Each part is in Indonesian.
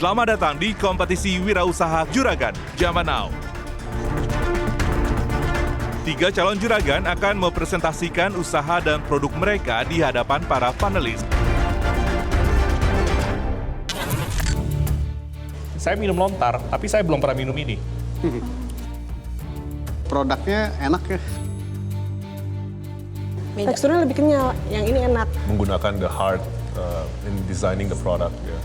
Selamat datang di kompetisi wirausaha juragan Zaman Now. 3 calon juragan akan mempresentasikan usaha dan produk mereka di hadapan para panelis. Saya minum lontar, tapi saya belum pernah minum ini. Produknya enak ya. Teksturnya lebih kenyal, yang ini enak. Menggunakan the heart in designing the product. Yeah.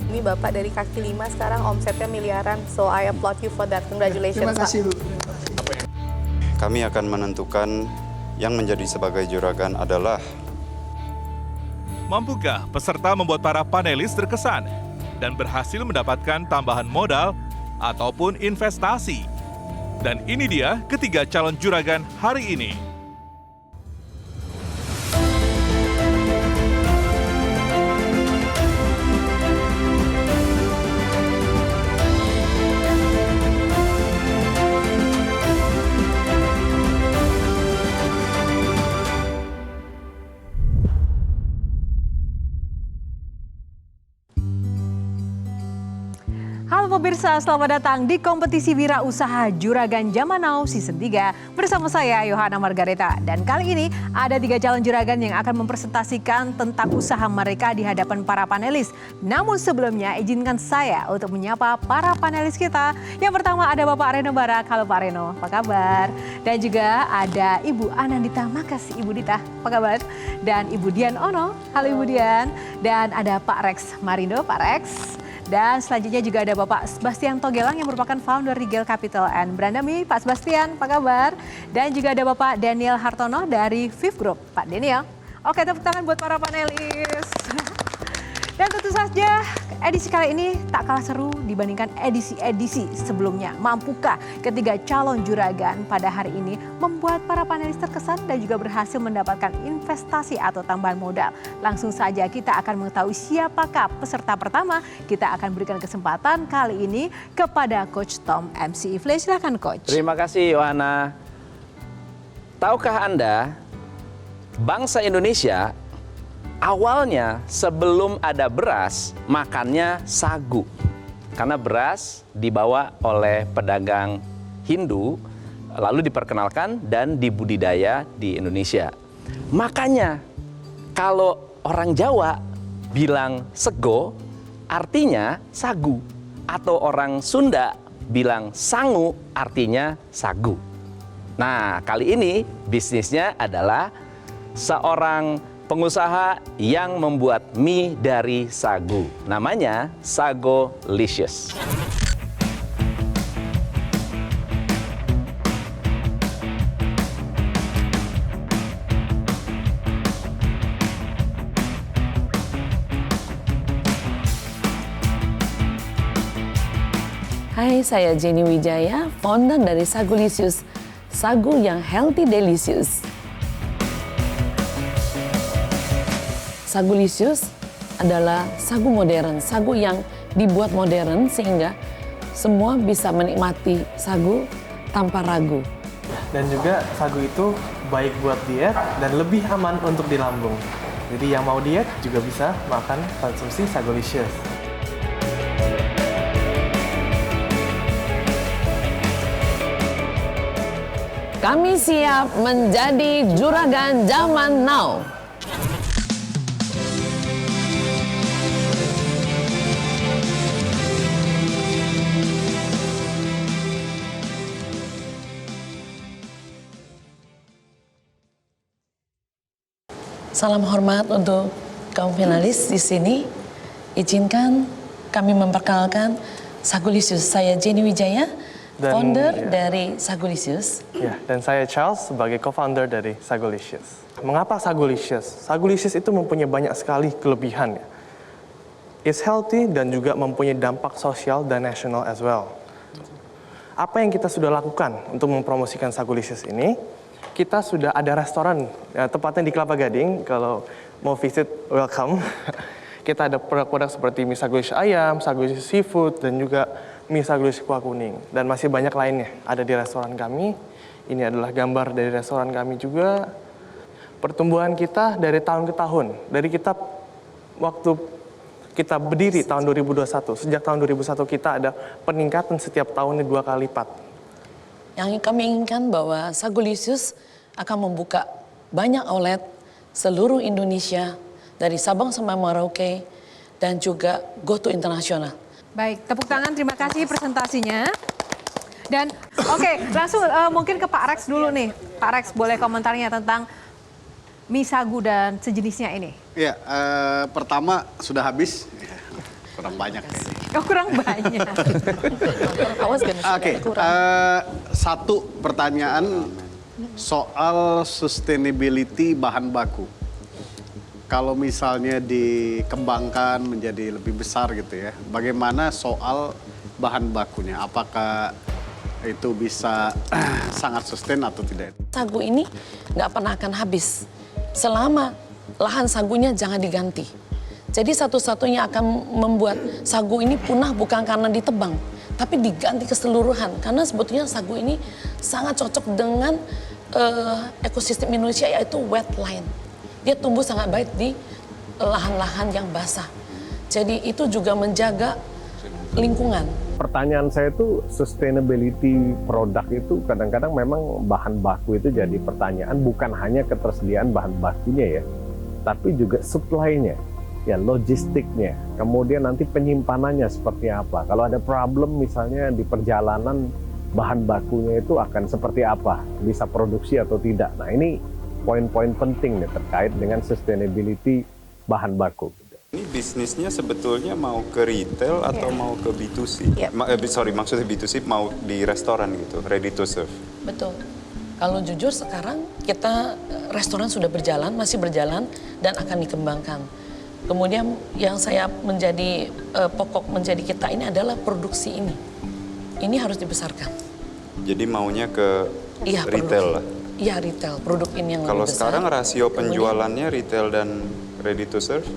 Ini Bapak dari kaki 5 sekarang omsetnya miliaran, so I applaud you for that. Congratulations, Terima kasih, Bu. Kami akan menentukan yang menjadi sebagai juragan adalah Mampukah peserta membuat para panelis terkesan dan berhasil mendapatkan tambahan modal ataupun investasi? Dan ini dia ketiga calon juragan hari ini. Halo pemirsa, selamat datang di kompetisi wirausaha Juragan Zaman Now Season 3 bersama saya Yohana Margareta. Dan kali ini ada 3 calon juragan yang akan mempresentasikan tentang usaha mereka di hadapan para panelis. Namun sebelumnya izinkan saya untuk menyapa para panelis kita. Yang pertama ada Bapak Reno Barak. Halo Pak Reno, apa kabar? Dan juga ada Ibu Anandita. Makasih Ibu Dita, apa kabar? Dan Ibu Dian Ono. Halo Ibu Dian. Dan ada Pak Rex Marindo, Pak Rex. Dan selanjutnya juga ada Bapak Sebastian Togelang yang merupakan founder Rigel Capital and Brandami. Pak Sebastian, apa kabar? Dan juga ada Bapak Daniel Hartono dari Viv Group. Pak Daniel, oke, tepuk tangan buat para panelis. Dan tentu saja edisi kali ini tak kalah seru dibandingkan edisi-edisi sebelumnya. Mampukah ketiga calon juragan pada hari ini membuat para panelis terkesan dan juga berhasil mendapatkan investasi atau tambahan modal? Langsung saja kita akan mengetahui siapakah peserta pertama. Kita akan berikan kesempatan kali ini kepada Coach Tom MC Ifle. Silakan Coach. Terima kasih Yohana. Tahukah Anda, bangsa Indonesia awalnya sebelum ada beras, makannya sagu. Karena beras dibawa oleh pedagang Hindu, lalu diperkenalkan dan dibudidaya di Indonesia. Makanya kalau orang Jawa bilang sego, artinya sagu. Atau orang Sunda bilang sangu, artinya sagu. Nah, kali ini bisnisnya adalah seorang pengusaha yang membuat mie dari sagu. Namanya Sagolicious. Hai, saya Jenny Wijaya, founder dari Sagolicious, sagu yang healthy delicious. Sagolicious adalah sagu modern, sagu yang dibuat modern sehingga semua bisa menikmati sagu tanpa ragu. Dan juga sagu itu baik buat diet dan lebih aman untuk di lambung. Jadi yang mau diet juga bisa makan konsumsi Sagolicious. Kami siap menjadi juragan Zaman Now. Salam hormat untuk kaum finalis di sini. Izinkan kami memperkenalkan Sagolicious. Saya Jenny Wijaya, founder dari Sagolicious. Ya, dan saya Charles sebagai co-founder dari Sagolicious. Mengapa Sagolicious? Sagolicious itu mempunyai banyak sekali kelebihan. It's healthy dan juga mempunyai dampak sosial dan nasional as well. Apa yang kita sudah lakukan untuk mempromosikan Sagolicious ini? Kita sudah ada restoran, tepatnya di Kelapa Gading. Kalau mau visit, welcome. Kita ada produk-produk seperti mie Sagolicious ayam, Sagolicious seafood, dan juga mie Sagolicious kuah kuning. Dan masih banyak lainnya ada di restoran kami. Ini adalah gambar dari restoran kami juga. Pertumbuhan kita dari tahun ke tahun. Dari kita waktu kita berdiri tahun 2021. Sejak tahun 2001 kita ada peningkatan setiap tahunnya 2 kali lipat. Yang kami inginkan bahwa Sagulisius akan membuka banyak outlet seluruh Indonesia dari Sabang sampai Merauke dan juga go to internasional. Baik, tepuk tangan, terima kasih presentasinya. Dan oke, langsung mungkin ke Pak Rex dulu nih. Pak Rex boleh komentarnya tentang mie sagu dan sejenisnya ini. Ya, pertama sudah habis, kurang banyak. Oh, kurang banyak. Oke, satu pertanyaan soal sustainability bahan baku. Kalau misalnya dikembangkan menjadi lebih besar gitu ya, bagaimana soal bahan bakunya? Apakah itu bisa sangat sustain atau tidak? Sagu ini nggak pernah akan habis selama lahan sagunya jangan diganti. Jadi satu-satunya akan membuat sagu ini punah bukan karena ditebang, tapi diganti keseluruhan. Karena sebetulnya sagu ini sangat cocok dengan ekosistem Indonesia, yaitu wetland. Dia tumbuh sangat baik di lahan-lahan yang basah. Jadi itu juga menjaga lingkungan. Pertanyaan saya itu sustainability produk itu kadang-kadang memang bahan baku itu jadi pertanyaan, bukan hanya ketersediaan bahan bakunya ya, tapi juga supply-nya, ya logistiknya, kemudian nanti penyimpanannya seperti apa. Kalau ada problem misalnya di perjalanan, bahan bakunya itu akan seperti apa, bisa produksi atau tidak. Nah ini poin-poin penting nih terkait dengan sustainability bahan baku. Ini bisnisnya sebetulnya mau ke retail atau mau ke B2C? Maksudnya B2C mau di restoran gitu, ready to serve? Betul. Kalau jujur sekarang kita restoran sudah berjalan, masih berjalan dan akan dikembangkan. Kemudian yang saya menjadi pokok menjadi kita ini adalah produksi ini. Ini harus dibesarkan. Jadi maunya ke retail lah? Iya retail, produk ini yang kalau lebih besar. Sekarang rasio penjualannya retail dan ready to serve?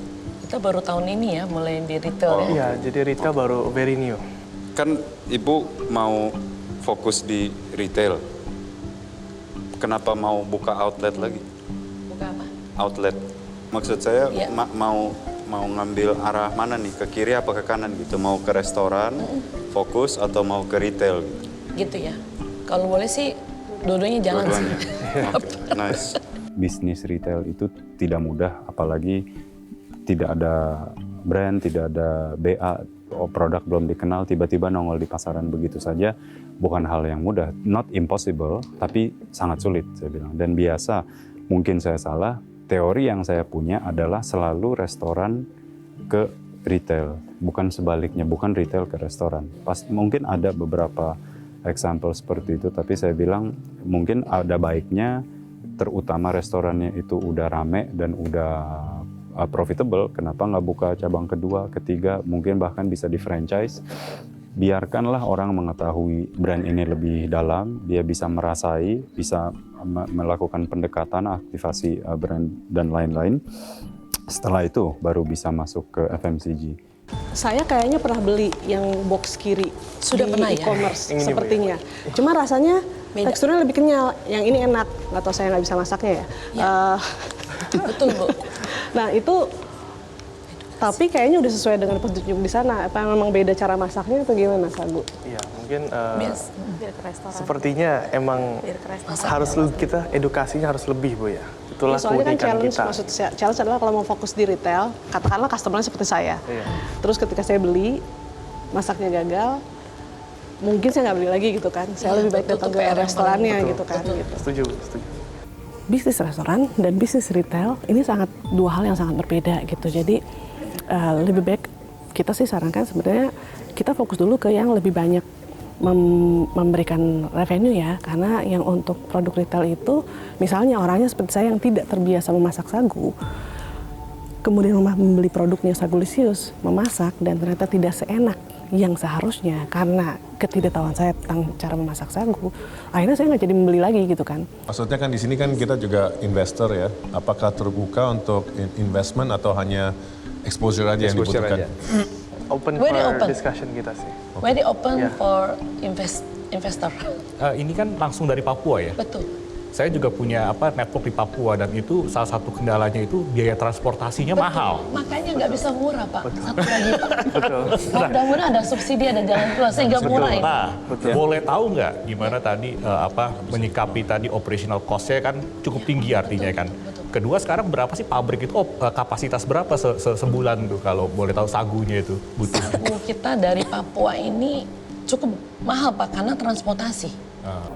Kita baru tahun ini ya mulai di retail ya. Iya, jadi retail baru very new. Kan Ibu mau fokus di retail. Kenapa mau buka outlet lagi? Buka apa? Outlet. Maksud saya mau ngambil arah mana nih? Ke kiri apa ke kanan gitu? Mau ke restoran, fokus atau mau ke retail? Gitu ya. Kalau boleh sih dua-duanya jalan sih. Nice. Bisnis retail itu tidak mudah, apalagi tidak ada brand, tidak ada BA, produk belum dikenal, tiba-tiba nongol di pasaran begitu saja, bukan hal yang mudah. Not impossible, tapi sangat sulit saya bilang. Dan biasa, mungkin saya salah, teori yang saya punya adalah selalu restoran ke retail, bukan sebaliknya, bukan retail ke restoran. Mungkin ada beberapa example seperti itu, tapi saya bilang mungkin ada baiknya, terutama restorannya itu udah rame dan udah profitable, kenapa nggak buka cabang kedua, ketiga, mungkin bahkan bisa di franchise. Biarkanlah orang mengetahui brand ini lebih dalam, dia bisa merasai, bisa melakukan pendekatan, aktivasi brand dan lain-lain. Setelah itu baru bisa masuk ke FMCG. Saya kayaknya pernah beli yang box kiri Sudah di pernah ya? e-commerce sepertinya. Cuma rasanya teksturnya lebih kenyal. Yang ini enak. Nggak tahu saya nggak bisa masaknya ya. Betul Bu. Nah itu, tapi kayaknya udah sesuai dengan petunjuk di sana. Apa memang beda cara masaknya atau gimana, Sagu? Iya, mungkin Biar ke restoran. sepertinya emang Biar ke restoran. harus kita edukasinya harus lebih Bu ya. Itulah Soalnya kan keunikan challenge, kita. maksud saya, challenge adalah kalau mau fokus di retail, katakanlah customer-nya seperti saya. Iya. Terus ketika saya beli, masaknya gagal, mungkin saya nggak beli lagi gitu kan. Saya lebih baik datang ke restorannya gitu kan. Gitu. Setuju, setuju. Bisnis restoran dan bisnis retail ini dua hal yang sangat berbeda gitu. Jadi lebih baik kita sih sarankan sebenarnya kita fokus dulu ke yang lebih banyak memberikan revenue ya, karena yang untuk produk retail itu misalnya orangnya seperti saya yang tidak terbiasa memasak sagu, kemudian membeli produknya Sagulisius, memasak dan ternyata tidak seenak yang seharusnya karena ketidaktahuan saya tentang cara memasak sagu, akhirnya saya nggak jadi membeli lagi gitu kan. Maksudnya kan di sini kan kita juga investor ya, apakah terbuka untuk investment atau hanya exposure aja yang dibutuhkan? Open Very for open. discussion kita sih. Very open for investor. Ini kan langsung dari Papua ya? Betul. Saya juga punya network di Papua dan itu salah satu kendalanya itu biaya transportasinya mahal. Makanya nggak bisa murah, Pak. Satu lagi, Pak. Mudah-mudahan ada subsidi, ada jalan keluar sehingga murah ini. Nah, boleh tahu nggak gimana tadi menyikapi tadi operational cost-nya kan cukup tinggi artinya kan. Kedua, sekarang berapa sih pabrik itu kapasitas berapa sebulan tuh kalau boleh tahu sagunya itu butuh? Sagu kita dari Papua ini cukup mahal, Pak, karena transportasi.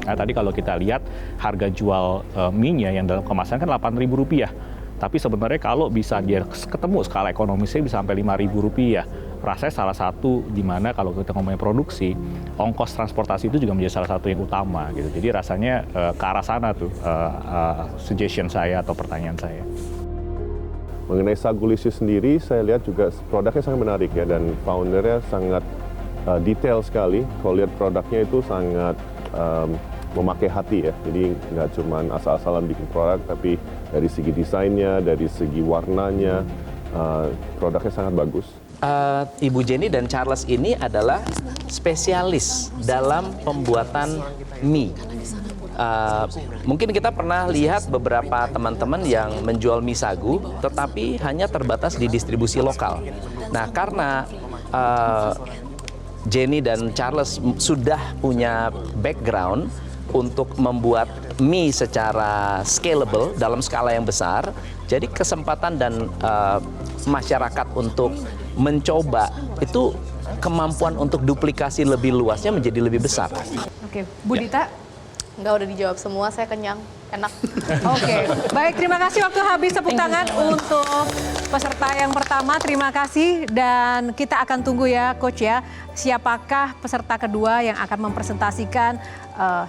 Nah, tadi kalau kita lihat harga jual mie-nya yang dalam kemasan kan Rp8.000. Tapi sebenarnya kalau bisa dia ketemu skala ekonomisnya bisa sampai Rp5.000. Rasanya salah satu di mana kalau kita ngomongin produksi, ongkos transportasi itu juga menjadi salah satu yang utama gitu. Jadi rasanya ke arah sana tuh suggestion saya atau pertanyaan saya. Mengenai Sagulicious sendiri, saya lihat juga produknya sangat menarik ya, dan foundernya sangat detail sekali. Kalau lihat produknya itu sangat memakai hati ya, jadi nggak cuma asal-asalan bikin produk, tapi dari segi desainnya, dari segi warnanya, produknya sangat bagus. Ibu Jenny dan Charles ini adalah spesialis dalam pembuatan mie. Mungkin kita pernah lihat beberapa teman-teman yang menjual mie sagu, tetapi hanya terbatas di distribusi lokal. Nah, karena Jenny dan Charles sudah punya background untuk membuat mie secara scalable dalam skala yang besar, jadi kesempatan dan masyarakat untuk mencoba itu kemampuan untuk duplikasi lebih luasnya menjadi lebih besar. Oke, Bu Dita. Enggak, udah dijawab semua, saya kenyang, enak. Oke, baik, terima kasih, waktu habis. Tepuk tangan untuk peserta yang pertama, terima kasih. Dan kita akan tunggu ya Coach ya, siapakah peserta kedua yang akan mempresentasikan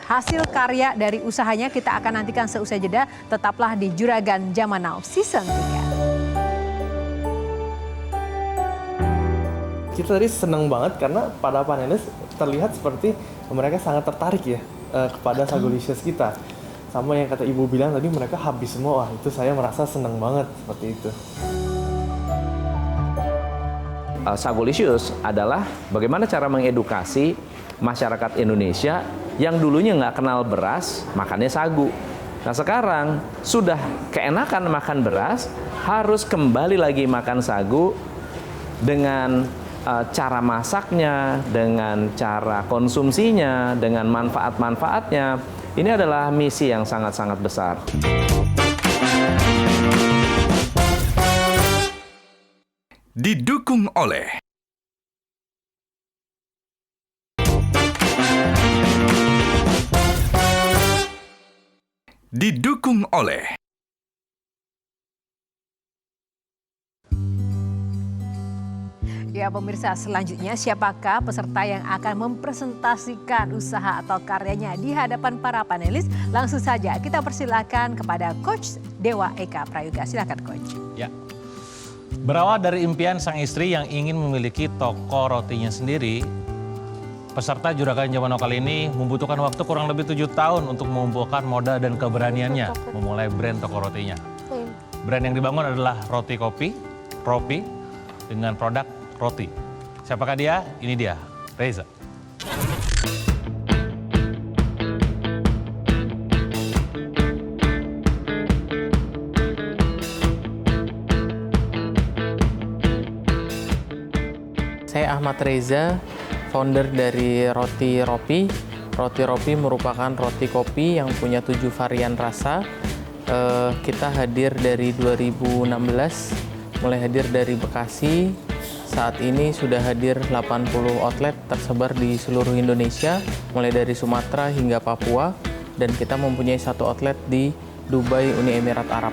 hasil karya dari usahanya. Kita akan nantikan seusai jeda, tetaplah di Juragan Zaman Now Season 3. Kita tadi senang banget karena para panelis terlihat seperti mereka sangat tertarik ya kepada Sagulicious kita. Sama yang kata Ibu bilang tadi, mereka habis semua. Wah, itu saya merasa senang banget seperti itu. Sagulicious adalah bagaimana cara mengedukasi masyarakat Indonesia yang dulunya nggak kenal beras, makannya sagu. Nah, sekarang sudah keenakan makan beras, harus kembali lagi makan sagu dengan cara masaknya, dengan cara konsumsinya, dengan manfaat-manfaatnya. Ini adalah misi yang sangat-sangat besar. Didukung oleh Ya pemirsa, selanjutnya siapakah peserta yang akan mempresentasikan usaha atau karyanya di hadapan para panelis? Langsung saja kita persilakan kepada Coach Dewa Eka Prayoga. Silakan Coach. Ya. Berawal dari impian sang istri yang ingin memiliki toko rotinya sendiri, peserta Juragan Zaman Now kali ini membutuhkan waktu kurang lebih 7 tahun untuk mengumpulkan modal dan keberaniannya memulai brand toko rotinya. Brand yang dibangun adalah Roti Kopi, Ropi, dengan produk roti. Siapakah dia? Ini dia, Reza. Saya Ahmad Reza, founder dari Roti Ropi. Roti Ropi merupakan roti kopi yang punya 7 varian rasa. Kita hadir dari 2016, mulai hadir dari Bekasi. Saat ini sudah hadir 80 outlet tersebar di seluruh Indonesia, mulai dari Sumatera hingga Papua, dan kita mempunyai 1 outlet di Dubai, Uni Emirat Arab.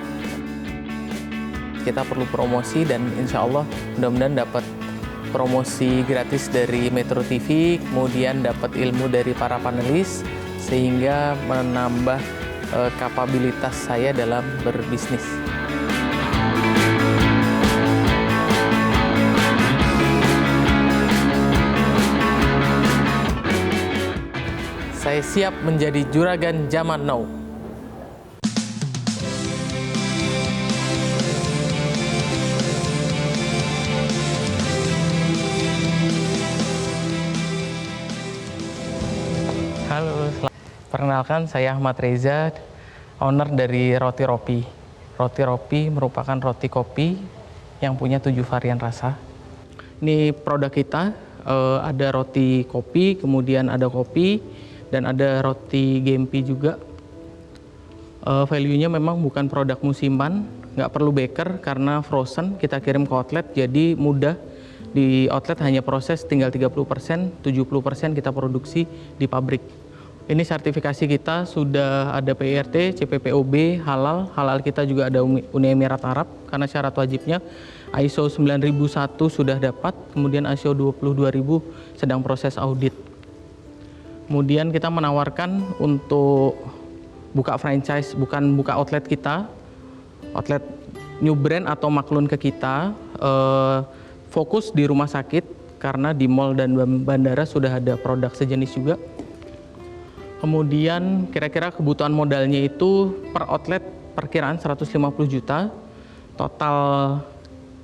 Kita perlu promosi dan insya Allah mudah-mudahan dapat promosi gratis dari Metro TV, kemudian dapat ilmu dari para panelis, sehingga menambah kapabilitas saya dalam berbisnis. Saya siap menjadi Juragan Zaman Now. Halo, perkenalkan saya Ahmad Reza. owner dari Roti Ropi. Roti Ropi merupakan roti kopi yang punya 7 varian rasa. Ini produk kita, ada roti kopi, kemudian ada kopi, dan ada roti gempi juga. Value-nya memang bukan produk musiman, nggak perlu baker karena frozen, kita kirim ke outlet, jadi mudah. Di outlet hanya proses tinggal 30%, 70% kita produksi di pabrik. Ini sertifikasi kita sudah ada PIRT, CPPOB, halal. Halal kita juga ada Uni Emirat Arab karena syarat wajibnya. ISO 9001 sudah dapat, kemudian ISO 22000 sedang proses audit. Kemudian kita menawarkan untuk buka franchise, bukan buka outlet kita, outlet new brand atau maklun ke kita, fokus di rumah sakit karena di mall dan bandara sudah ada produk sejenis juga. Kemudian kira-kira kebutuhan modalnya itu per outlet perkiraan 150 juta, total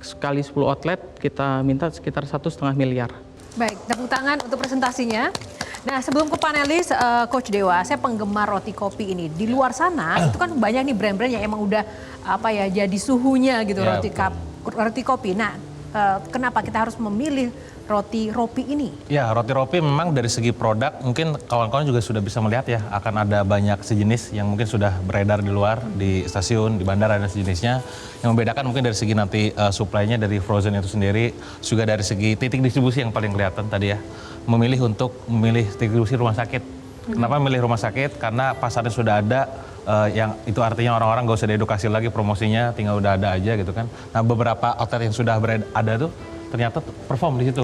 sekali 10 outlet kita minta sekitar 1,5 miliar. Baik, tepuk tangan untuk presentasinya. Nah, sebelum ke panelis, Coach Dewa, saya penggemar roti kopi ini. Di luar sana itu kan banyak nih brand-brand yang emang udah jadi suhunya gitu, Ya, roti kopi. Nah, kenapa kita harus memilih roti Ropi ini? Ya, roti Ropi memang dari segi produk mungkin kawan-kawan juga sudah bisa melihat ya, akan ada banyak sejenis yang mungkin sudah beredar di luar, di stasiun, di bandara dan sejenisnya. Yang membedakan mungkin dari segi nanti supply-nya dari frozen itu sendiri, juga dari segi titik distribusi yang paling kelihatan tadi ya. Memilih distribusi rumah sakit. Kenapa memilih rumah sakit? Karena pasarnya sudah ada, yang itu artinya orang-orang gak usah diedukasi lagi promosinya, tinggal udah ada aja gitu kan. Nah, beberapa outlet yang sudah ada tuh ternyata perform di situ.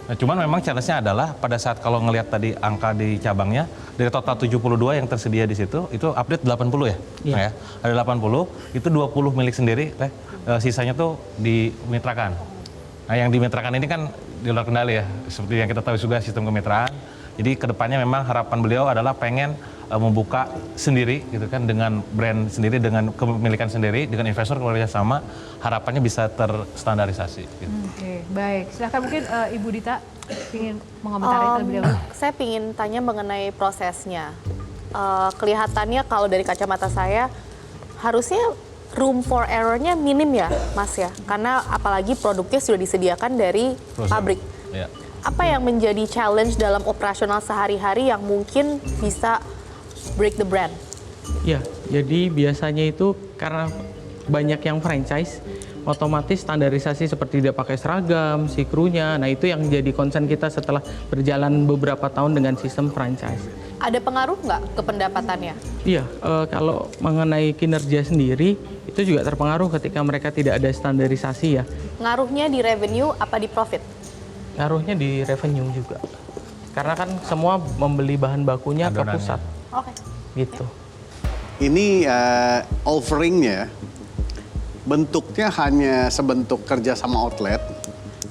Nah, cuman memang challenge-nya adalah pada saat kalau ngelihat tadi angka di cabangnya, dari total 72 yang tersedia di situ, itu update 80 ya? Iya. Nah, ya. Ada 80, itu 20 milik sendiri, sisanya tuh dimitrakan. Nah, yang dimitrakan ini kan di luar kendali ya, seperti yang kita tahu juga sistem kemitraan. Jadi kedepannya memang harapan beliau adalah pengen membuka sendiri gitu kan, dengan brand sendiri, dengan kepemilikan sendiri, dengan investor kalau sama, harapannya bisa terstandarisasi. Gitu. Oke, baik. Silahkan mungkin Ibu Dita ingin mengomentari terlebih dahulu. Saya ingin tanya mengenai prosesnya. Kelihatannya kalau dari kacamata saya harusnya room for error-nya minim ya, Mas ya, karena apalagi produknya sudah disediakan dari pabrik. Ya. Apa yang menjadi challenge dalam operasional sehari-hari yang mungkin bisa break the brand? Ya, jadi biasanya itu karena banyak yang franchise, otomatis standarisasi seperti tidak pakai seragam, si krunya. Nah, itu yang jadi concern kita setelah berjalan beberapa tahun dengan sistem franchise. Ada pengaruh nggak ke pendapatannya? Iya, kalau mengenai kinerja sendiri, itu juga terpengaruh ketika mereka tidak ada standarisasi ya. Ngaruhnya di revenue apa di profit? Ngaruhnya di revenue juga. Karena kan semua membeli bahan bakunya ke pusat. Oke. Gitu. Ini offeringnya bentuknya hanya sebentuk kerja sama outlet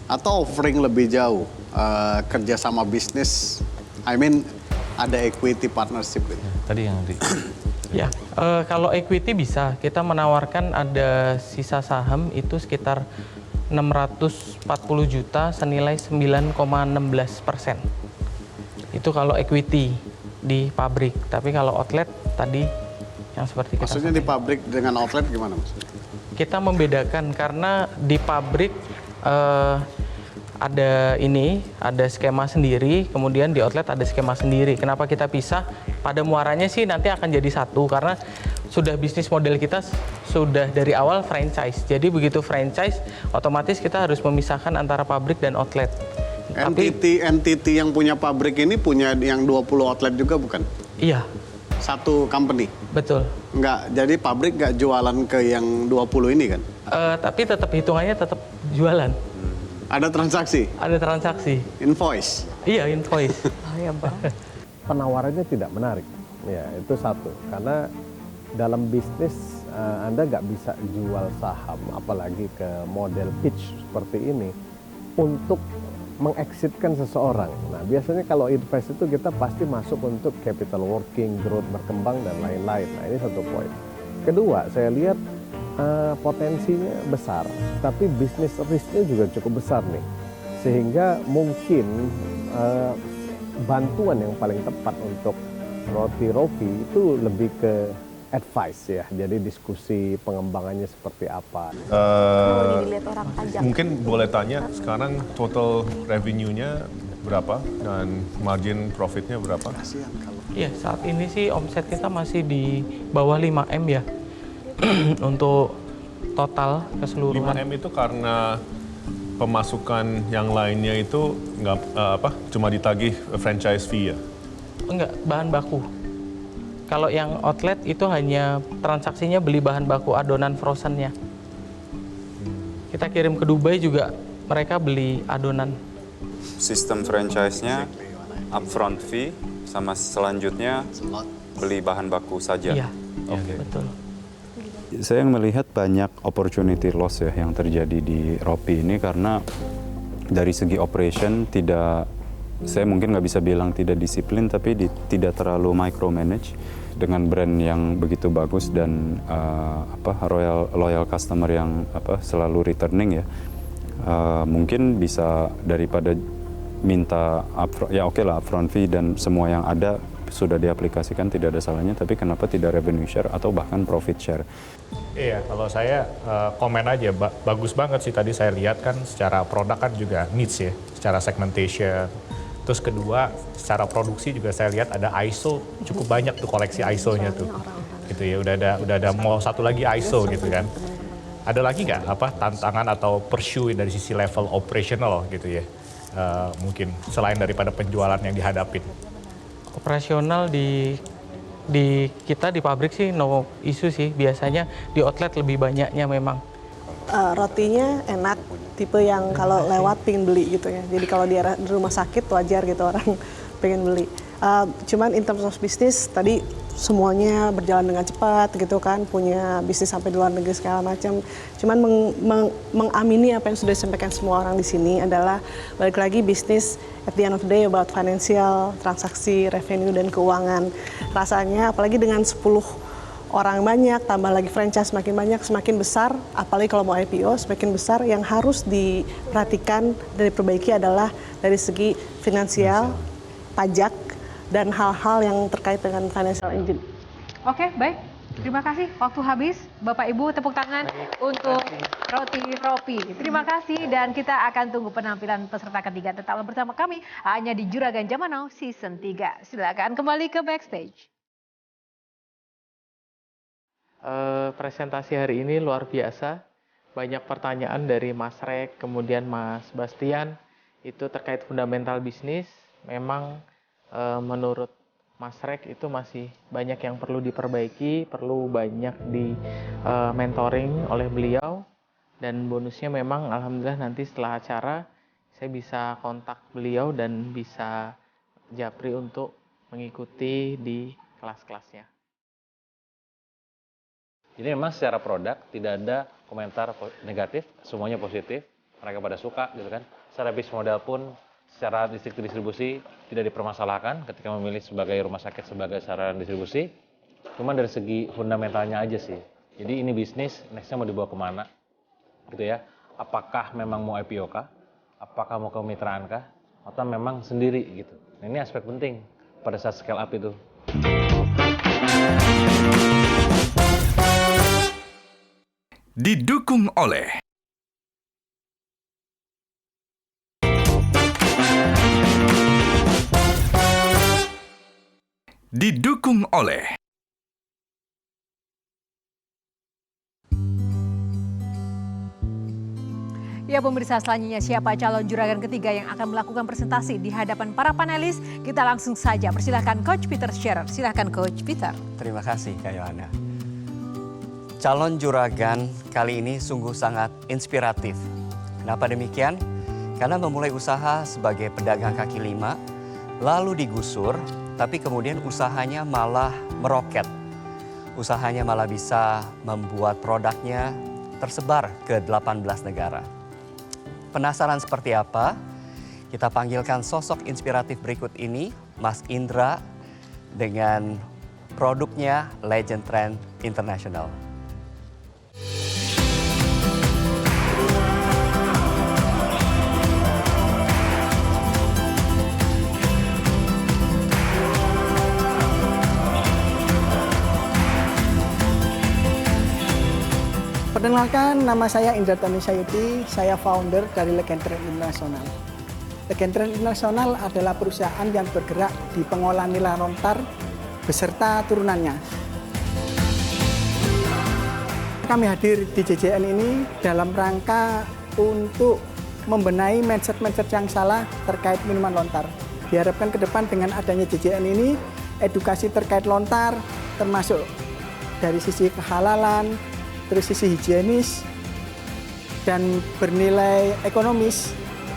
atau offering lebih jauh, kerja sama bisnis, ada equity partnership gitu. Tadi yang Ya, kalau equity bisa, kita menawarkan ada sisa saham itu sekitar 640 juta senilai 9,16%. Itu kalau equity di pabrik, tapi kalau outlet tadi yang seperti kita Maksudnya di pabrik dengan outlet gimana maksudnya? Kita membedakan karena di pabrik ada skema sendiri, kemudian di outlet ada skema sendiri. Kenapa kita pisah? Pada muaranya sih nanti akan jadi satu karena sudah bisnis model kita sudah dari awal franchise. Jadi begitu franchise, otomatis kita harus memisahkan antara pabrik dan outlet. Entity yang punya pabrik ini punya yang 20 outlet juga bukan? Iya. Satu company? Betul. Enggak, jadi pabrik nggak jualan ke yang 20 ini kan? Tapi tetap hitungannya tetap jualan. Ada transaksi? Ada transaksi. Invoice? Iya, invoice. Ya Bang. Penawarannya tidak menarik. Ya, itu satu. Karena dalam bisnis Anda nggak bisa jual saham, apalagi ke model pitch seperti ini, untuk mengexitkan seseorang. Nah, biasanya kalau invest itu kita pasti masuk untuk capital working, growth berkembang, dan lain-lain. Nah, ini satu poin. Kedua, saya lihat potensinya besar, tapi bisnis risknya juga cukup besar nih. Sehingga mungkin bantuan yang paling tepat untuk Roti Ropi itu lebih ke advice ya. Jadi diskusi pengembangannya seperti apa. Mungkin boleh tanya sekarang total revenue-nya berapa dan margin profitnya berapa? Iya, saat ini sih omset kita masih di bawah 5M ya. Untuk total keseluruhan. 5M itu karena pemasukan yang lainnya itu cuma ditagih franchise fee ya? Enggak, bahan baku. Kalau yang outlet itu hanya transaksinya beli bahan baku adonan frozennya. Kita kirim ke Dubai juga mereka beli adonan. Sistem franchise-nya upfront fee sama selanjutnya beli bahan baku saja. Iya, betul. Saya melihat banyak opportunity loss ya yang terjadi di Ropi ini karena dari segi operation saya mungkin nggak bisa bilang tidak disiplin, tapi tidak terlalu micromanage dengan brand yang begitu bagus dan loyal customer yang selalu returning ya. Mungkin bisa daripada minta upfront fee dan semua yang ada sudah diaplikasikan, tidak ada salahnya, tapi kenapa tidak revenue share atau bahkan profit share? Iya, kalau saya komen aja, bagus banget sih tadi saya lihat kan secara produk kan juga needs ya, secara segmentation. Terus kedua, secara produksi juga saya lihat ada ISO, cukup banyak tuh koleksi ISO-nya tuh. Gitu ya, udah ada mau satu lagi ISO gitu kan. Ada lagi nggak tantangan atau pursue dari sisi level operational gitu ya? Mungkin selain daripada penjualan yang dihadapin. Operasional di kita di pabrik sih no isu sih, biasanya di outlet lebih banyaknya memang. Rotinya enak, tipe yang kalau lewat pengen beli gitu ya. Jadi kalau di rumah sakit wajar gitu orang pengen beli. Cuman in terms of bisnis tadi semuanya berjalan dengan cepat gitu kan, punya bisnis sampai di luar negeri segala macam. Cuman mengamini apa yang sudah disampaikan semua orang di sini adalah balik lagi bisnis at the end of the day about financial, transaksi, revenue dan keuangan. Rasanya apalagi dengan 10 orang banyak, tambah lagi franchise semakin banyak, semakin besar, apalagi kalau mau IPO semakin besar, yang harus diperhatikan dan diperbaiki adalah dari segi finansial, pajak, dan hal-hal yang terkait dengan financial engine. Oke, baik. Terima kasih. Waktu habis. Bapak Ibu tepuk tangan untuk Roti Ropi. Terima kasih dan kita akan tunggu penampilan peserta ketiga. Tetaplah bersama kami hanya di Juragan Zaman Now Season 3. Silakan kembali ke backstage. Presentasi hari ini luar biasa. Banyak pertanyaan dari Mas Rek, kemudian Mas Bastian. Itu terkait fundamental bisnis. Memang menurut Mas Rek itu masih banyak yang perlu diperbaiki, perlu banyak di mentoring oleh beliau. Dan bonusnya memang alhamdulillah nanti setelah acara saya bisa kontak beliau dan bisa japri untuk mengikuti di kelas-kelasnya. Jadi memang secara produk tidak ada komentar negatif, semuanya positif, mereka pada suka gitu kan. Secara bisnis model pun secara distribusi tidak dipermasalahkan ketika memilih sebagai rumah sakit sebagai sasaran distribusi. Cuma dari segi fundamentalnya aja sih. Jadi ini bisnis, nextnya mau dibawa kemana gitu ya. Apakah memang mau IPO kah? Apakah mau kemitraan kah? Atau memang sendiri gitu. Nah, ini aspek penting pada saat scale up itu. Didukung oleh Ya pemirsa, selanjutnya siapa calon juragan ketiga yang akan melakukan presentasi di hadapan para panelis? Kita langsung saja persilahkan Coach Peter Scherer. Silahkan Coach Peter. Terima kasih Kak Yohana. Calon juragan kali ini sungguh sangat inspiratif. Kenapa demikian? Karena memulai usaha sebagai pedagang kaki lima, lalu digusur, tapi kemudian usahanya malah meroket. Usahanya malah bisa membuat produknya tersebar ke 18 negara. Penasaran seperti apa? Kita panggilkan sosok inspiratif berikut ini, Mas Indra, dengan produknya Legend Trend International. Perkenalkan, nama saya Indra Tony Sayuti, saya founder dari Legendtrend International. Legendtrend International adalah perusahaan yang bergerak di pengolahan nilai lontar beserta turunannya. Kami hadir di JJN ini dalam rangka untuk membenahi mindset-mindset yang salah terkait minuman lontar. Diharapkan ke depan dengan adanya JJN ini, edukasi terkait lontar, termasuk dari sisi kehalalan, terus sisi higienis, dan bernilai ekonomis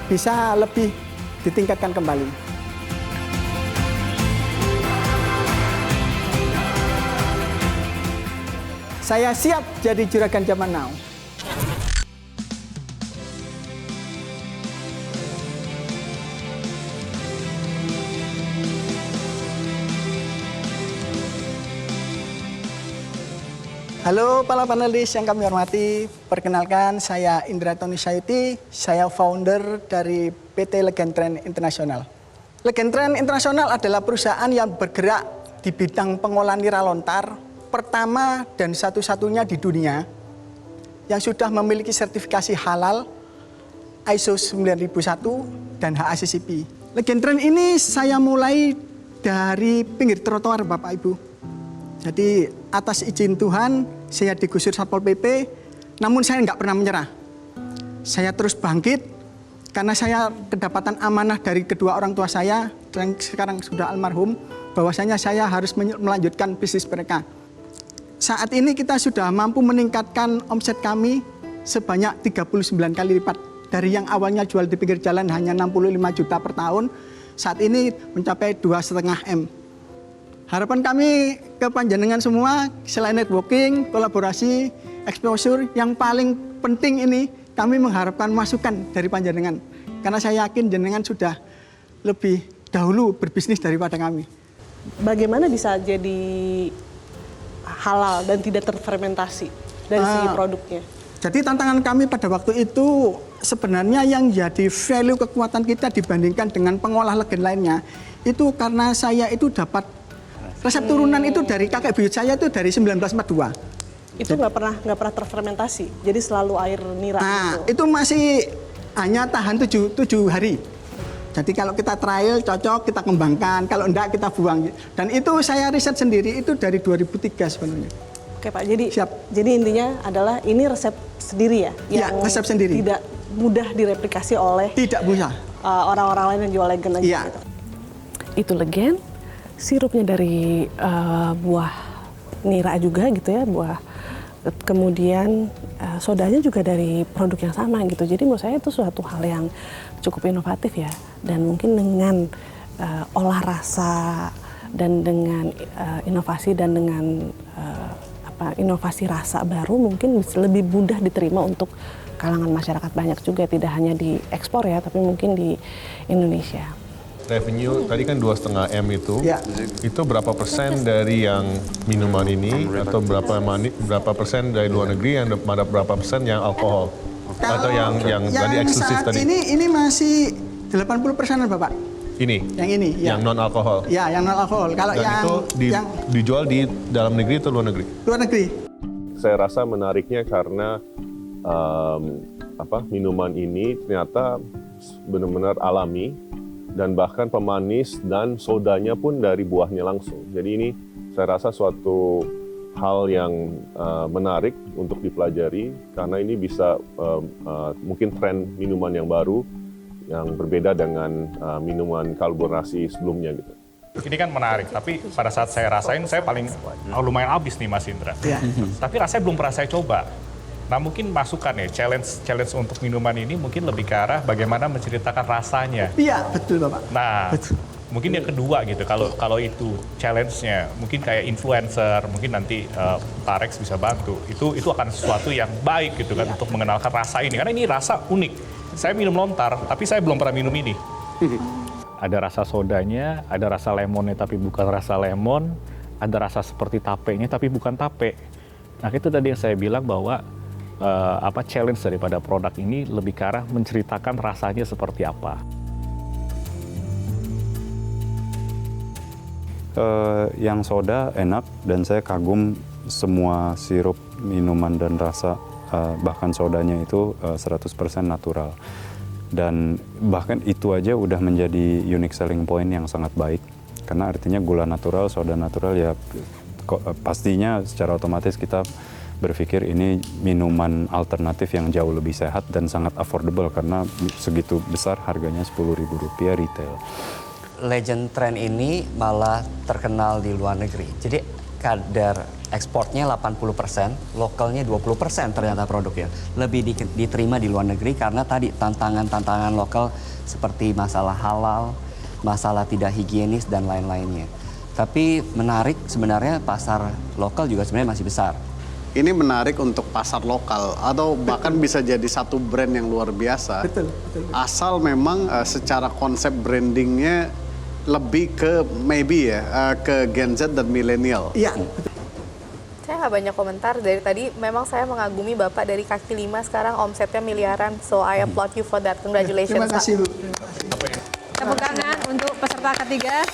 bisa lebih ditingkatkan kembali. Saya siap jadi juragan zaman now. Halo para panelis yang kami hormati, perkenalkan saya Indra Tony Sayuti, saya founder dari PT Legendtrend International. Legendtrend International adalah perusahaan yang bergerak di bidang pengolahan nira lontar, pertama dan satu-satunya di dunia yang sudah memiliki sertifikasi halal ISO 9001 dan HACCP. Legendtrend ini saya mulai dari pinggir trotoar Bapak Ibu. Jadi atas izin Tuhan, saya digusur Satpol PP, namun saya nggak pernah menyerah. Saya terus bangkit, karena saya kedapatan amanah dari kedua orang tua saya, yang sekarang sudah almarhum, bahwasanya saya harus melanjutkan bisnis mereka. Saat ini kita sudah mampu meningkatkan omset kami sebanyak 39 kali lipat. Dari yang awalnya jual di pinggir jalan hanya 65 juta per tahun, saat ini mencapai 2,5 M. Harapan kami ke panjenengan semua, selain networking, kolaborasi, exposure, yang paling penting ini kami mengharapkan masukan dari panjenengan. Karena saya yakin jenengan sudah lebih dahulu berbisnis daripada kami. Bagaimana bisa jadi halal dan tidak terfermentasi dari segi produknya? Jadi tantangan kami pada waktu itu sebenarnya yang jadi value kekuatan kita dibandingkan dengan pengolah legend lainnya, itu karena saya itu dapat resep turunan itu dari kakek buyut saya itu dari 1942. Itu nggak pernah terfermentasi, jadi selalu air nira. Nah, itu masih hanya tahan 7 hari. Jadi kalau kita trial cocok kita kembangkan, kalau enggak kita buang. Dan itu saya riset sendiri itu dari 2003 sebenarnya. Oke Pak, jadi siap. Jadi intinya adalah ini resep sendiri ya? Iya, resep sendiri. Tidak mudah direplikasi oleh orang-orang lain yang jual legend lagi. Iya. Gitu. Itu legend, sirupnya dari buah nira juga gitu ya, kemudian sodanya juga dari produk yang sama gitu. Jadi menurut saya itu suatu hal yang cukup inovatif ya, dan mungkin dengan olah rasa dan dengan inovasi dan dengan inovasi rasa baru mungkin bisa lebih mudah diterima untuk kalangan masyarakat banyak juga, tidak hanya di ekspor ya, tapi mungkin di Indonesia. Revenue tadi kan 2,5 M itu berapa persen dari yang minuman ini atau berapa persen dari luar negeri, yang berapa persen yang alkohol atau yang tadi eksklusif tadi? Ini masih 80% Bapak. Yang non alkohol. Ya, yang non alkohol. Kalau dan itu dijual di dalam negeri atau luar negeri? Luar negeri. Saya rasa menariknya karena minuman ini ternyata benar-benar alami, dan bahkan pemanis dan sodanya pun dari buahnya langsung. Jadi ini saya rasa suatu hal yang menarik untuk dipelajari, karena ini bisa mungkin tren minuman yang baru yang berbeda dengan minuman karbonasi sebelumnya gitu. Ini kan menarik, tapi pada saat saya rasain saya paling lumayan habis nih Mas Indra. Tapi rasanya belum pernah saya coba. Nah mungkin masukan ya, challenge untuk minuman ini mungkin lebih ke arah bagaimana menceritakan rasanya. Iya, betul Bapak. Nah, mungkin yang kedua gitu, kalau itu challenge-nya, mungkin kayak influencer, mungkin nanti Pak Rex bisa bantu. Itu akan sesuatu yang baik gitu kan, untuk mengenalkan rasa ini. Karena ini rasa unik. Saya minum lontar, tapi saya belum pernah minum ini. Ada rasa sodanya, ada rasa lemonnya tapi bukan rasa lemon, ada rasa seperti tapenya tapi bukan tape. Nah itu tadi yang saya bilang bahwa challenge daripada produk ini lebih ke arah menceritakan rasanya seperti apa. Yang soda enak, dan saya kagum semua sirup minuman dan rasa bahkan sodanya itu 100% natural. Dan bahkan itu aja udah menjadi unique selling point yang sangat baik. Karena artinya gula natural, soda natural ya pastinya secara otomatis kita berpikir ini minuman alternatif yang jauh lebih sehat dan sangat affordable karena segitu besar harganya Rp10.000 retail. Legend Trend ini malah terkenal di luar negeri. Jadi kadar ekspornya 80%, lokalnya 20% ternyata produknya. Lebih diterima di luar negeri karena tadi tantangan-tantangan lokal seperti masalah halal, masalah tidak higienis dan lain-lainnya. Tapi menarik sebenarnya pasar lokal juga sebenarnya masih besar. Ini menarik untuk pasar lokal atau bahkan bisa jadi satu brand yang luar biasa. Betul. Asal memang secara konsep brandingnya lebih ke maybe ya ke Gen Z dan milenial. Iya. Saya nggak banyak komentar dari tadi. Memang saya mengagumi Bapak dari kaki 5 sekarang omsetnya miliaran. So I applaud you for that. Congratulations. Terima kasih Bu. Tepuk tangan untuk peserta ketiga.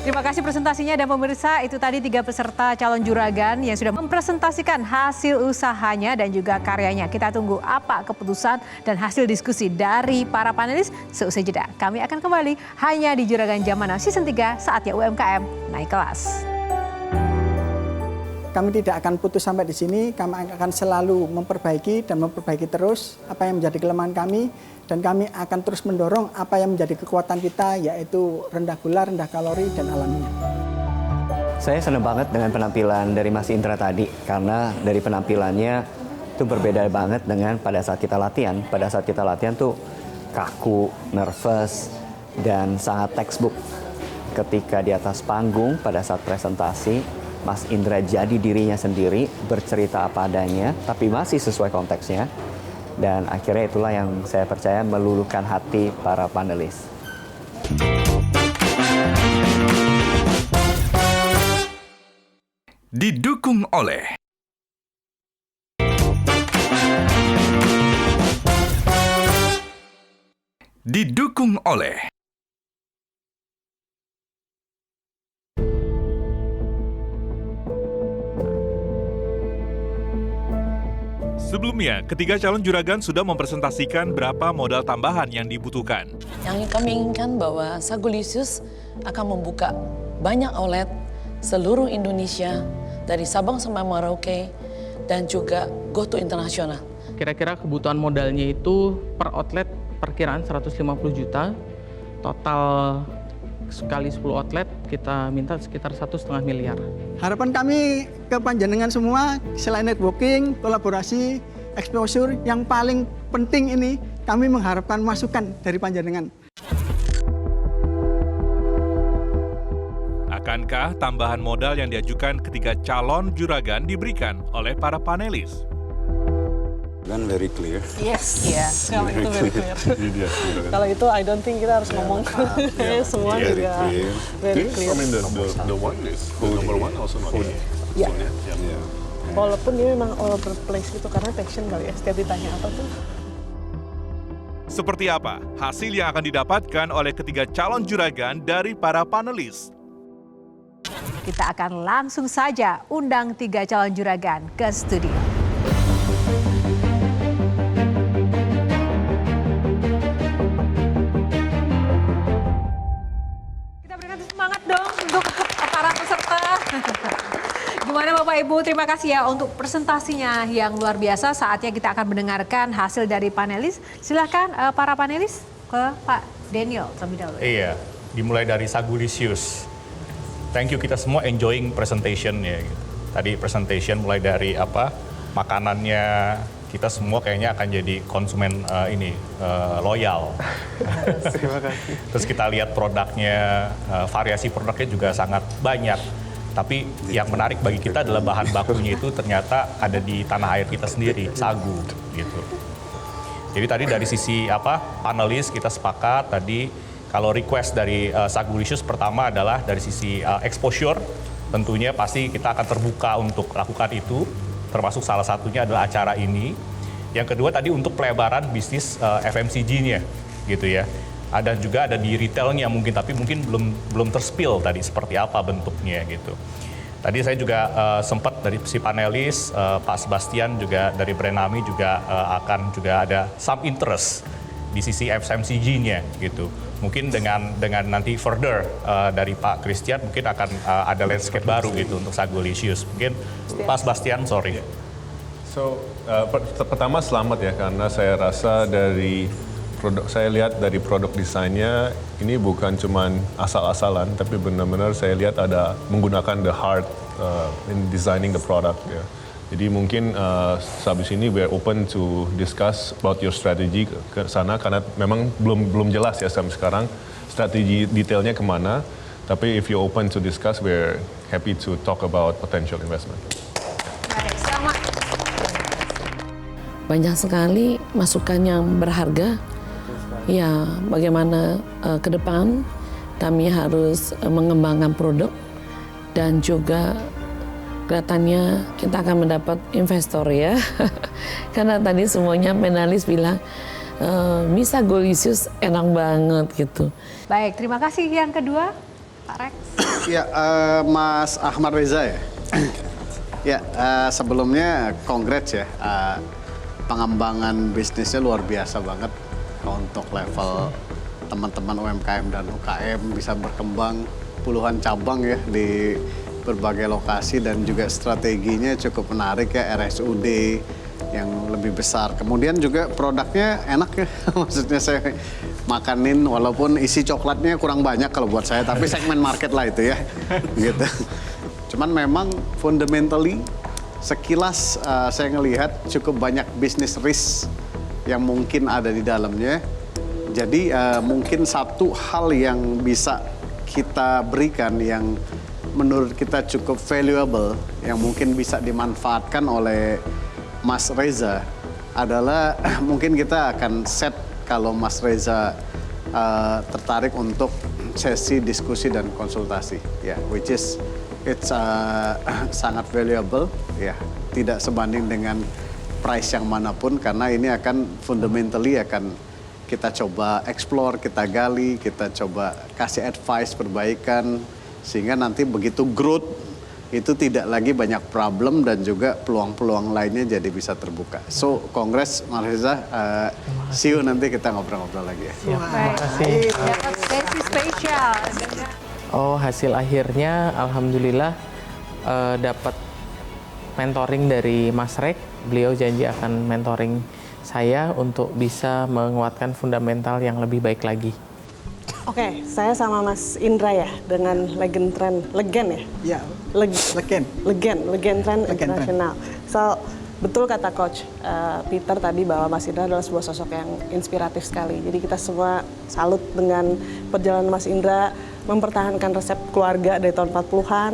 Terima kasih presentasinya dan pemirsa, itu tadi 3 peserta calon juragan yang sudah mempresentasikan hasil usahanya dan juga karyanya. Kita tunggu apa keputusan dan hasil diskusi dari para panelis seusai jeda. Kami akan kembali hanya di Juragan Zaman Now Season 3, saatnya UMKM naik kelas. Kami tidak akan putus sampai di sini, kami akan selalu memperbaiki dan memperbaiki terus apa yang menjadi kelemahan kami, dan kami akan terus mendorong apa yang menjadi kekuatan kita, yaitu rendah gula, rendah kalori, dan alami. Saya senang banget dengan penampilan dari Mas Indra tadi, karena dari penampilannya itu berbeda banget dengan pada saat kita latihan. Pada saat kita latihan tuh kaku, nervous, dan sangat textbook. Ketika di atas panggung pada saat presentasi, Mas Indra jadi dirinya sendiri, bercerita apa adanya, tapi masih sesuai konteksnya. Dan akhirnya itulah yang saya percaya meluluhkan hati para panelis. Didukung oleh Sebelumnya, ketiga calon juragan sudah mempresentasikan berapa modal tambahan yang dibutuhkan. Yang kami inginkan bahwa Sagulisius akan membuka banyak outlet seluruh Indonesia dari Sabang sampai Merauke dan juga go to internasional. Kira-kira kebutuhan modalnya itu per outlet perkiraan 150 juta, total sekali 10 outlet kita minta sekitar 1,5 miliar. Harapan kami ke panjenengan semua, selain networking, kolaborasi, exposure, yang paling penting ini kami mengharapkan masukan dari panjenengan. Akankah tambahan modal yang diajukan ketiga calon juragan diberikan oleh para panelis? Kan very clear. Yes, kalau itu very clear. Kalau itu I don't think kita harus ngomong semua juga very clear. I mean the one is the number one also not here. Yeah. Walaupun dia memang all over the place gitu karena passion kali ya, setiap ditanya apa tuh. Seperti apa hasil yang akan didapatkan oleh ketiga calon juragan dari para panelis? Kita akan langsung saja undang 3 calon juragan ke studio. Gimana Bapak Ibu, terima kasih ya untuk presentasinya yang luar biasa. Saatnya kita akan mendengarkan hasil dari panelis. Silahkan para panelis ke Pak Daniel terlebih dahulu. Iya, dimulai dari Sagulisius. Thank you, kita semua enjoying presentation ya. Gitu. Tadi presentation mulai dari makanannya, kita semua kayaknya akan jadi konsumen loyal. Terima kasih. Terus kita lihat produknya, variasi produknya juga sangat banyak. Tapi yang menarik bagi kita adalah bahan bakunya itu ternyata ada di tanah air kita sendiri, sagu gitu. Jadi tadi dari sisi panelis kita sepakat tadi kalau request dari Sagulisius pertama adalah dari sisi exposure, tentunya pasti kita akan terbuka untuk lakukan itu, termasuk salah satunya adalah acara ini. Yang kedua tadi untuk pelebaran bisnis FMCG-nya gitu ya. Ada juga ada di retailnya mungkin, tapi mungkin belum terspill tadi seperti apa bentuknya gitu. Tadi saya juga sempat dari si panelis, Pak Sebastian juga dari brand Nami juga akan juga ada some interest di sisi FMCG-nya gitu. Mungkin dengan nanti further dari Pak Christian mungkin akan ada landscape baru gitu untuk Sagolicious. Mungkin Pak Sebastian, sorry. So, pertama selamat ya, karena saya rasa saya lihat dari produk desainnya ini bukan cuman asal-asalan, tapi benar-benar saya lihat ada menggunakan the heart in designing the product ya. Jadi mungkin habis ini we're open to discuss about your strategy ke sana, karena memang belum jelas ya sampai sekarang strategi detailnya kemana. Tapi if you're open to discuss, we're happy to talk about potential investment. Banyak sekali masukan yang berharga. Ya, bagaimana ke depan kami harus mengembangkan produk dan juga kelihatannya kita akan mendapat investor ya. Karena tadi semuanya panelis bilang Sagolicious enak banget gitu. Baik, terima kasih. Yang kedua, Pak Rex. Ya, Mas Ahmad Reza ya. Ya, sebelumnya congrats ya. Pengembangan bisnisnya luar biasa banget. Untuk level teman-teman UMKM dan UKM bisa berkembang puluhan cabang ya di berbagai lokasi, dan juga strateginya cukup menarik ya, RSUD yang lebih besar. Kemudian juga produknya enak ya, maksudnya saya makanin walaupun isi coklatnya kurang banyak kalau buat saya, tapi segmen market lah itu ya, gitu. Cuman memang fundamentally sekilas saya ngelihat cukup banyak bisnis risk yang mungkin ada di dalamnya. Jadi mungkin satu hal yang bisa kita berikan yang menurut kita cukup valuable, yang mungkin bisa dimanfaatkan oleh Mas Reza adalah mungkin kita akan set kalau Mas Reza tertarik untuk sesi diskusi dan konsultasi ya, which is it's sangat valuable ya, tidak sebanding dengan price yang manapun, karena ini akan fundamentally akan kita coba explore, kita gali, kita coba kasih advice, perbaikan, sehingga nanti begitu growth itu tidak lagi banyak problem dan juga peluang-peluang lainnya jadi bisa terbuka. So, Kongres Mas Reza, see you nanti kita ngobrol-ngobrol lagi ya. Terima kasih. Dapat sesi spesial. Oh, hasil akhirnya alhamdulillah dapat mentoring dari Mas Rek. Beliau janji akan mentoring saya untuk bisa menguatkan fundamental yang lebih baik lagi. Oke, saya sama Mas Indra ya dengan Legend Trend ya? Ya, Legend Trend Internasional. So, betul kata Coach Peter tadi bahwa Mas Indra adalah sebuah sosok yang inspiratif sekali. Jadi kita semua salut dengan perjalanan Mas Indra mempertahankan resep keluarga dari tahun 40-an,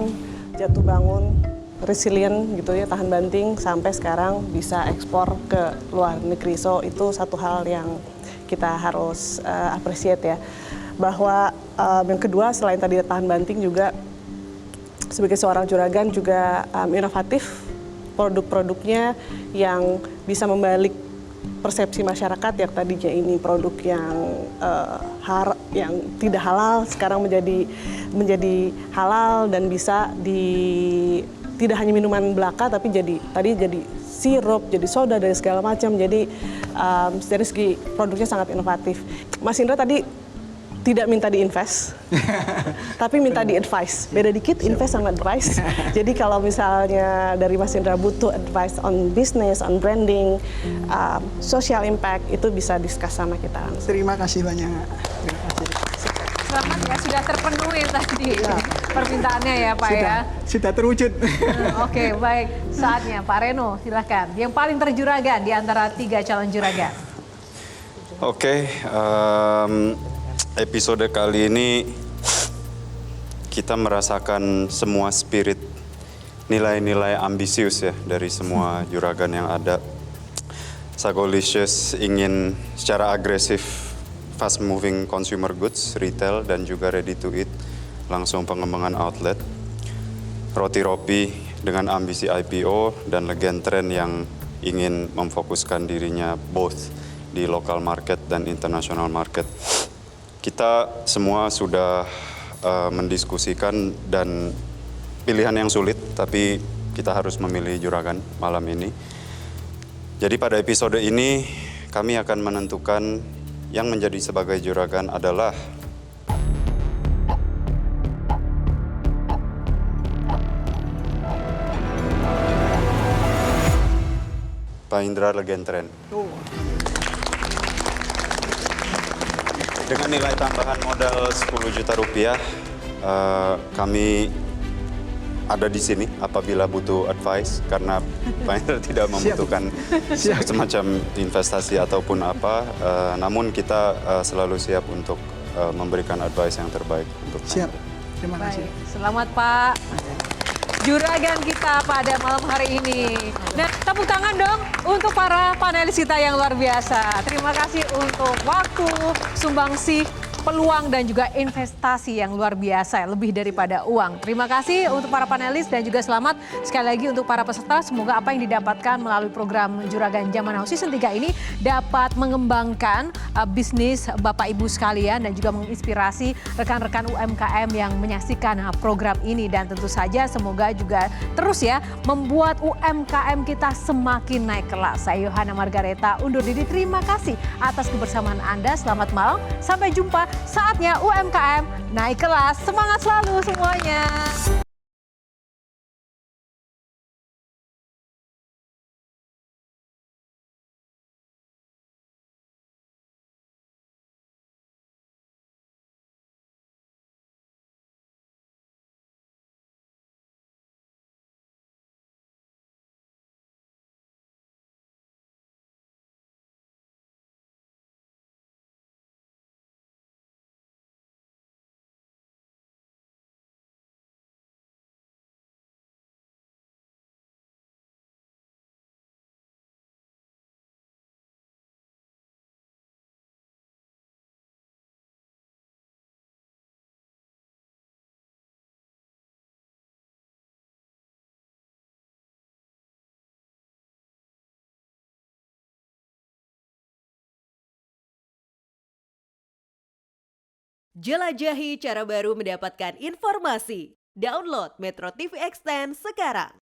jatuh bangun, resilient gitu ya, tahan banting sampai sekarang bisa ekspor ke luar negeri. So itu satu hal yang kita harus appreciate ya. Bahwa yang kedua selain tadi tahan banting juga sebagai seorang juragan juga inovatif, produk-produknya yang bisa membalik persepsi masyarakat yang tadinya ini produk yang tidak halal sekarang menjadi halal dan bisa tidak hanya minuman belaka tapi jadi sirup, jadi soda, dari segala macam. Jadi dari segi produknya sangat inovatif. Mas Indra tadi tidak minta di-invest, tapi minta di-advise. Beda dikit, invest sama advice. Jadi kalau misalnya dari Mas Indra butuh advice on business, on branding, social impact, itu bisa discuss sama kita langsung. Terima kasih banyak. Terima kasih. Selamat ya, sudah terpenuhi tadi permintaannya ya Pak ya. Sudah terwujud. Oke, baik. Saatnya Pak Reno, silakan. Yang paling terjuragan di antara 3 calon juragan. Oke, episode kali ini kita merasakan semua spirit, nilai-nilai ambisius ya dari semua juragan yang ada. Sagolicious ingin secara agresif fast moving consumer goods, retail, dan juga ready to eat, langsung pengembangan outlet. Roti Ropi dengan ambisi IPO, dan Legend Trend yang ingin memfokuskan dirinya both di local market dan international market. Kita semua sudah mendiskusikan dan pilihan yang sulit, tapi kita harus memilih juragan malam ini. Jadi pada episode ini kami akan menentukan yang menjadi sebagai juragan adalah Pak Indra Legentren. Dengan nilai tambahan modal 10 juta rupiah, kami ada di sini apabila butuh advice karena Pak Indra tidak membutuhkan semacam investasi ataupun apa. Namun kita selalu siap untuk memberikan advice yang terbaik untuk Pak Indra. Terima kasih. Selamat Pak. Juragan kita pada malam hari ini. Nah, tepuk tangan dong untuk para panelis kita yang luar biasa. Terima kasih untuk waktu, sumbangsih, peluang dan juga investasi yang luar biasa, lebih daripada uang. Terima kasih untuk para panelis dan juga selamat sekali lagi untuk para peserta. Semoga apa yang didapatkan melalui program Juragan Zaman Now Season 3 ini dapat mengembangkan bisnis Bapak Ibu sekalian dan juga menginspirasi rekan-rekan UMKM yang menyaksikan program ini. Dan tentu saja semoga juga terus ya membuat UMKM kita semakin naik kelas. Saya Yohana Margareta undur diri. Terima kasih atas kebersamaan Anda. Selamat malam. Sampai jumpa. Saatnya UMKM naik kelas. Semangat selalu semuanya. Jelajahi cara baru mendapatkan informasi. Download Metro TV Extend sekarang.